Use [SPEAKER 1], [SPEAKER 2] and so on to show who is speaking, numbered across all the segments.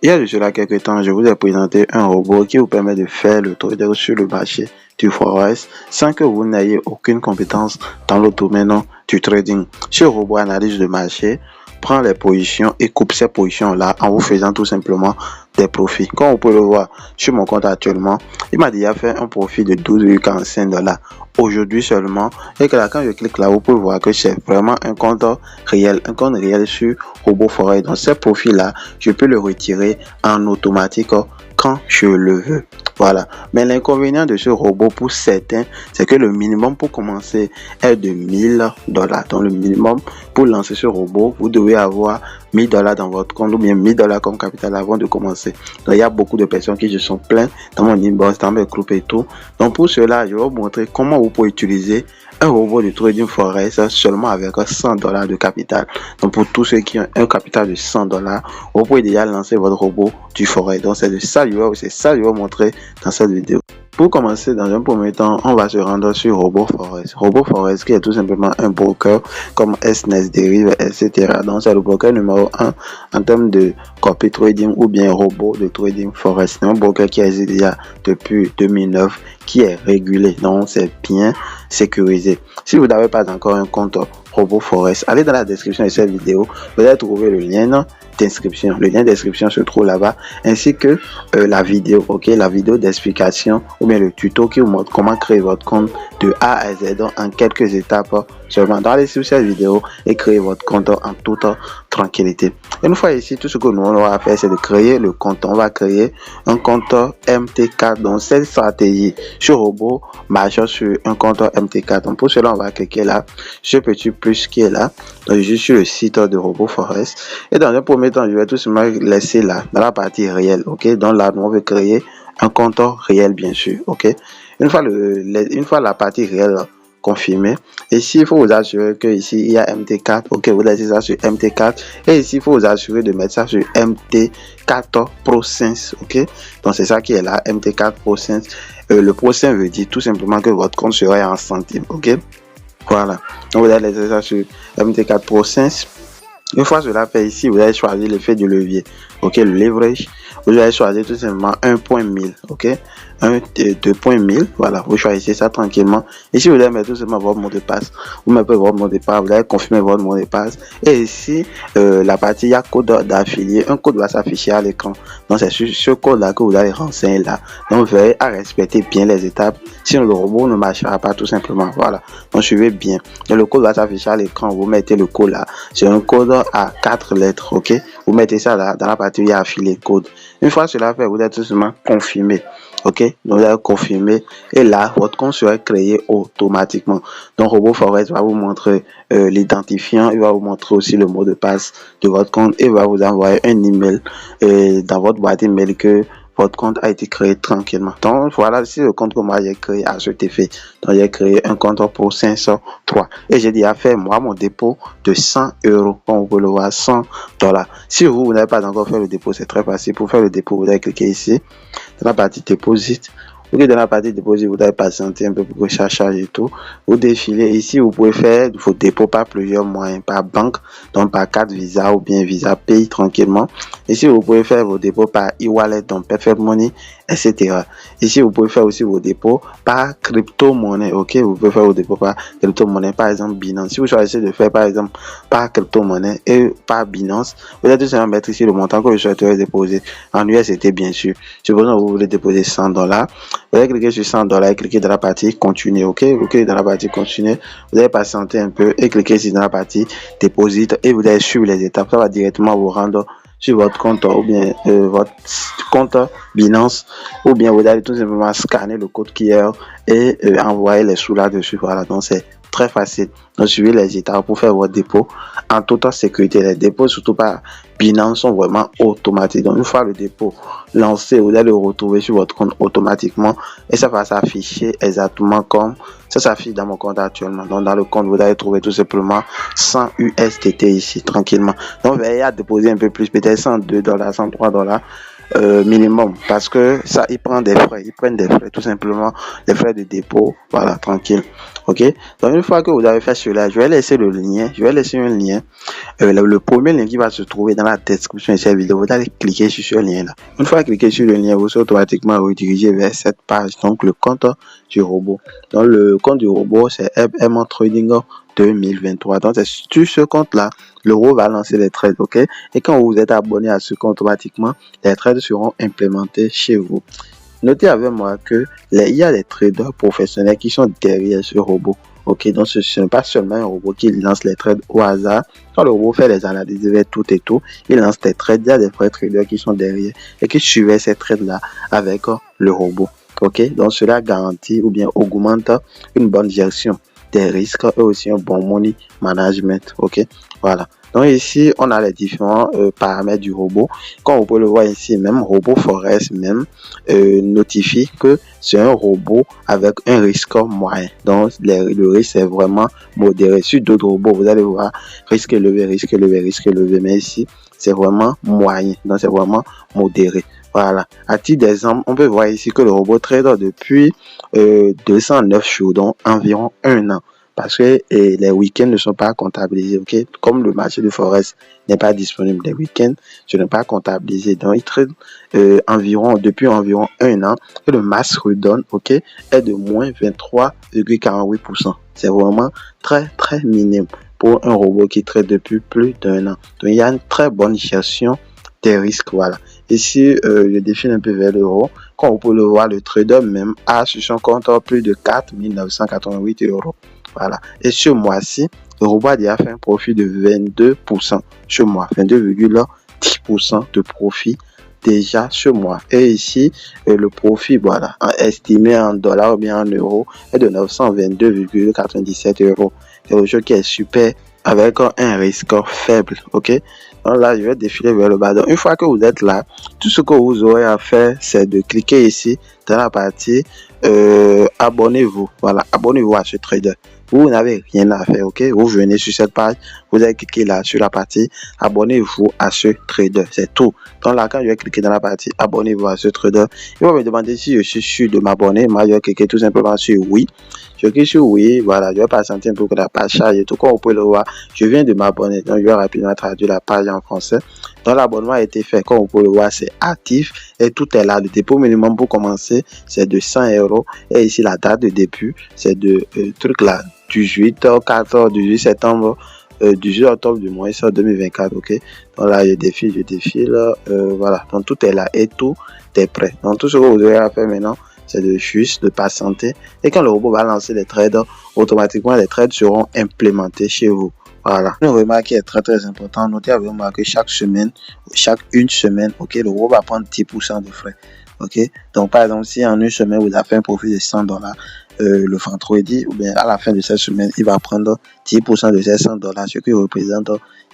[SPEAKER 1] Il y a de cela quelques temps, je vous ai présenté un robot qui vous permet de faire le trader sur le marché du Forex sans que vous n'ayez aucune compétence dans le domaine du trading. Ce robot analyse le marché, prend les positions et coupe ces positions-là en vous faisant tout simplement des profits. Comme vous pouvez le voir sur mon compte actuellement, il m'a déjà fait un profit de 12,45$ aujourd'hui seulement. Et que là, quand je clique là, vous pouvez voir que c'est vraiment un compte réel sur Robot Forex. Donc, ce profit-là, je peux le retirer en automatique quand je le veux. Voilà. Mais l'inconvénient de ce robot pour certains, c'est que le minimum pour commencer est de $1000. Donc, le minimum pour lancer ce robot, vous devez avoir $1000 dans votre compte ou bien $1000 comme capital avant de commencer. Donc, il y a beaucoup de personnes qui se sont plaintes dans mon inbox, dans mes groupes et tout. Donc, pour cela, je vais vous montrer comment vous pouvez utiliser un robot de trading forex seulement avec $100 de capital. Donc, pour tous ceux qui ont un capital de $100, vous pouvez déjà lancer votre robot du forex. Donc, c'est ça que je vais vous montrer dans cette vidéo. Pour commencer, dans un premier temps, on va se rendre sur Robot Forex. Robot Forex qui est tout simplement un broker comme SNES Derive, etc. Donc, c'est le broker numéro 1 en termes de copy trading ou bien robot de trading forex. C'est un broker qui existe déjà depuis 2009, qui est régulé. Donc, c'est bien sécurisé. Si vous n'avez pas encore un compte Robot Forex, allez dans la description de cette vidéo. Vous allez trouver le lien d'inscription. Le lien d'inscription se trouve là-bas, ainsi que la vidéo, la vidéo d'explication ou bien le tuto qui vous montre comment créer votre compte de A à Z en quelques étapes seulement. Donc, allez sur cette vidéo et créer votre compte en toute tranquillité. Une fois ici, tout ce que nous allons faire, c'est de créer le compte. On va créer un compte MT4. Donc, cette stratégie sur robot marche sur un compte MT4. Donc, pour cela, on va cliquer là, ce petit plus qui est là. Donc, je suis sur le site de Robot Forex. Et dans un premier temps, je vais tout simplement laisser là, dans la partie réelle. Donc là, nous, on veut créer un compte réel, bien sûr. Une fois la partie réelle confirmée, ici, il faut vous assurer que ici il y a MT4. Vous laissez ça sur MT4. Et ici, il faut vous assurer de mettre ça sur MT4 Pro Sense. Donc, c'est ça qui est là, MT4 Pro Sense. Le Pro Sense veut dire tout simplement que votre compte serait en centimes. Voilà. Donc, vous allez laisser ça sur MT4 Pro Sense. Une fois cela fait ici, vous allez choisir l'effet du levier, le leverage. Vous allez choisir tout simplement 1.1000, 2.1000, voilà, vous choisissez ça tranquillement. Ici, vous allez mettre tout simplement votre mot de passe. Vous mettez votre mot de passe, vous allez confirmer votre mot de passe. Et ici, la partie, il y a code d'affilié. Un code va s'afficher à l'écran. Donc, c'est sur ce code-là que vous allez renseigner là. Donc, vous veillez à respecter bien les étapes. Sinon, le robot ne marchera pas tout simplement. Voilà. Donc, suivez bien. Et le code va s'afficher à l'écran. Vous mettez le code là. C'est un code à 4 lettres, Vous mettez ça là, dans la partie où il y a affilié code. Une fois cela fait, vous allez tout simplement confirmer. Donc, vous allez confirmer. Et là, votre compte sera créé automatiquement. Donc, Robot Forex va vous montrer l'identifiant. Il va vous montrer aussi le mot de passe de votre compte. Et va vous envoyer un email dans votre boîte email que votre compte a été créé tranquillement. Donc, voilà, c'est le compte que moi j'ai créé à cet effet. Donc, j'ai créé un compte pour 503. Et j'ai déjà fait, moi, mon dépôt de 100€. Comme vous pouvez le voir, $100. Si vous n'avez pas encore fait le dépôt, c'est très facile. Pour faire le dépôt, vous allez cliquer ici, dans la partie Deposit. Dans la partie Deposit, vous allez patienter un peu pour que ça charge et tout. Vous défilez ici, vous pouvez faire vos dépôts par plusieurs moyens, par banque, donc par carte Visa ou bien Visa Pay tranquillement. Ici, vous pouvez faire vos dépôts par e-wallet, donc Perfect Money, etc. Ici, vous pouvez faire aussi vos dépôts par crypto-monnaie, Vous pouvez faire vos dépôts par crypto-monnaie, par exemple Binance. Si vous choisissez de faire, par exemple, par crypto-monnaie et par Binance, vous allez tout simplement mettre ici le montant que vous souhaiterez déposer en USDT, bien sûr. Supposons que vous voulez déposer $100. Vous allez cliquer sur $100 et cliquer dans la partie continuer, Vous cliquez dans la partie continuer, vous allez patienter un peu et cliquer ici dans la partie déposit et vous allez suivre les étapes. Ça va directement vous rendre sur votre compte ou bien votre compte Binance, ou bien vous allez tout simplement scanner le code QR et envoyer les sous là-dessus. Voilà, donc c'est très facile. Donc, suivez les étapes pour faire votre dépôt en toute sécurité. Les dépôts, surtout par Binance, sont vraiment automatiques. Donc, une fois le dépôt lancé, vous allez le retrouver sur votre compte automatiquement et ça va s'afficher exactement comme ça s'affiche dans mon compte actuellement. Donc, dans le compte, vous allez trouver tout simplement 100 USDT ici, tranquillement. Donc, veillez à déposer un peu plus, peut-être $102, $103. minimum, parce que ça, ils prennent des frais, tout simplement, des frais de dépôt, voilà, tranquille. Ok, donc une fois que vous avez fait cela, je vais laisser un lien, le premier lien qui va se trouver dans la description de cette vidéo. Vous allez cliquer sur ce lien là. Une fois cliqué sur le lien, vous serez automatiquement redirigé vers cette page, donc le compte du robot. Donc le compte du robot, c'est MM Trading 2023. Donc c'est sur ce compte là, le robot va lancer les trades, ok. Et quand vous êtes abonné à ce compte, automatiquement les trades seront implémentés chez vous. Notez avec moi que il y a des traders professionnels qui sont derrière ce robot. Ok, donc ce n'est pas seulement un robot qui lance les trades au hasard. Quand le robot fait les analyses vers tout et tout, il lance des trades. Il y a des vrais traders qui sont derrière et qui suivent ces trades-là avec le robot. Ok, donc cela garantit ou bien augmente une bonne gestion des risques et aussi un bon money management. Ok, voilà. Donc ici, on a les différents paramètres du robot. Comme vous pouvez le voir ici, même robot Forex même notifie que c'est un robot avec un risque moyen. Donc le risque est vraiment modéré. Sur d'autres robots, vous allez voir risque élevé, risque élevé, risque élevé. Mais ici, c'est vraiment moyen. Donc c'est vraiment modéré. Voilà. À titre d'exemple, on peut voir ici que le robot trade depuis 209 jours, donc environ un an. Parce que les week-ends ne sont pas comptabilisés, ok? Comme le marché de Forex n'est pas disponible les week-ends, ce n'est pas comptabilisé. Donc, il trade depuis environ un an et le mass redonne, ok, est de moins 23,48%. C'est vraiment très, très minime pour un robot qui trade depuis plus d'un an. Donc, il y a une très bonne gestion des risques, voilà. Ici, je défile un peu vers le haut. Comme vous pouvez le voir, le trader même a sur son compte plus de 4 988 €. Voilà. Et ce mois-ci, le robot a déjà fait un profit de 22% ce mois, 22,10% de profit déjà ce mois. Et ici, le profit, voilà, estimé en dollars ou bien en euros, est de 922,97 €. C'est un jeu qui est super avec un risque faible, ok? Donc là, je vais défiler vers le bas. Donc, une fois que vous êtes là, tout ce que vous aurez à faire, c'est de cliquer ici dans la partie abonnez-vous. Voilà, abonnez-vous à ce trader. Vous n'avez rien à faire, ok? Vous venez sur cette page, vous allez cliquer là sur la partie abonnez-vous à ce trader. C'est tout. Donc là, quand je vais cliquer dans la partie abonnez-vous à ce trader, il va me demander si je suis sûr de m'abonner. Moi, je vais cliquer tout simplement sur oui. Je clique sur oui, voilà, je vais patienter un peu que la page charge et tout. Comme vous pouvez le voir, je viens de m'abonner. Donc, je vais rapidement traduire la page en français. Donc, l'abonnement a été fait. Comme vous pouvez le voir, c'est actif et tout est là. Le dépôt minimum pour commencer, c'est de 100 €. Et ici, la date de début, c'est de truc là, 18 septembre, 18 octobre du mois, ça 2024, ok. Donc là, je défile, voilà. Donc tout est là et tout est prêt. Donc tout ce que vous devez faire maintenant, c'est de juste de patienter. Et quand le robot va lancer les trades, automatiquement les trades seront implémentés chez vous. Voilà. Une remarque qui est très très importante, notez avec moi que chaque une semaine, ok, le robot va prendre 10% de frais. Ok, donc par exemple, si en une semaine vous avez fait un profit de 100 $, le vendredi ou bien à la fin de cette semaine, il va prendre 10% de ces 100 $, ce qui représente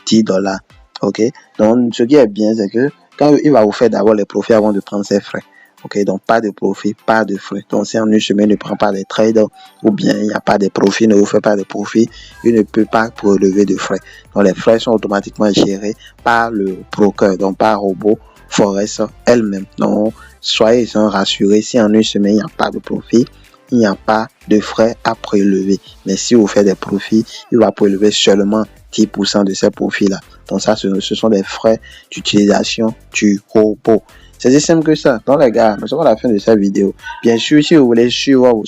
[SPEAKER 1] 10 $. Ok, donc ce qui est bien, c'est que quand il va vous faire d'abord les profits avant de prendre ses frais. Ok, donc pas de profit, pas de frais. Donc si en une semaine, il ne prend pas les trades ou bien il n'y a pas de profit, ne vous fait pas de profit, il ne peut pas prélever de frais. Donc les frais sont automatiquement gérés par le broker, donc par robot Forex elle-même. Donc soyez rassurés, si en une semaine, il n'y a pas de profit, il n'y a pas de frais à prélever. Mais si vous faites des profits, il va prélever seulement 10% de ces profits-là. Donc ça, ce sont des frais d'utilisation du robot. C'est aussi simple que ça. Donc les gars, nous sommes à la fin de cette vidéo. Bien sûr, si vous voulez suivre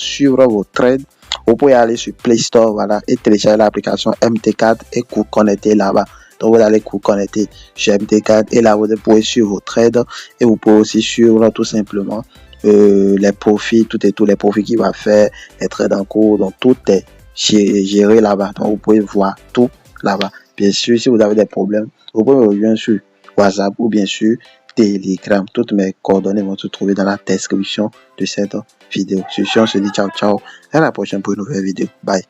[SPEAKER 1] vos trades, vous pouvez aller sur Play Store, voilà, et télécharger l'application MT4 et vous connecter là-bas. Donc vous allez vous connecter sur MT4 et là vous pouvez suivre vos trades et vous pouvez aussi suivre tout simplement les profits, tous les profits qu'il va faire, les trades en cours. Donc tout est géré là-bas. Donc vous pouvez voir tout là-bas. Bien sûr, si vous avez des problèmes, vous pouvez me rejoindre sur WhatsApp ou bien sûr Telegram. Toutes mes coordonnées vont se trouver dans la description de cette vidéo. Sur ce, on se dit ciao ciao. À la prochaine pour une nouvelle vidéo. Bye.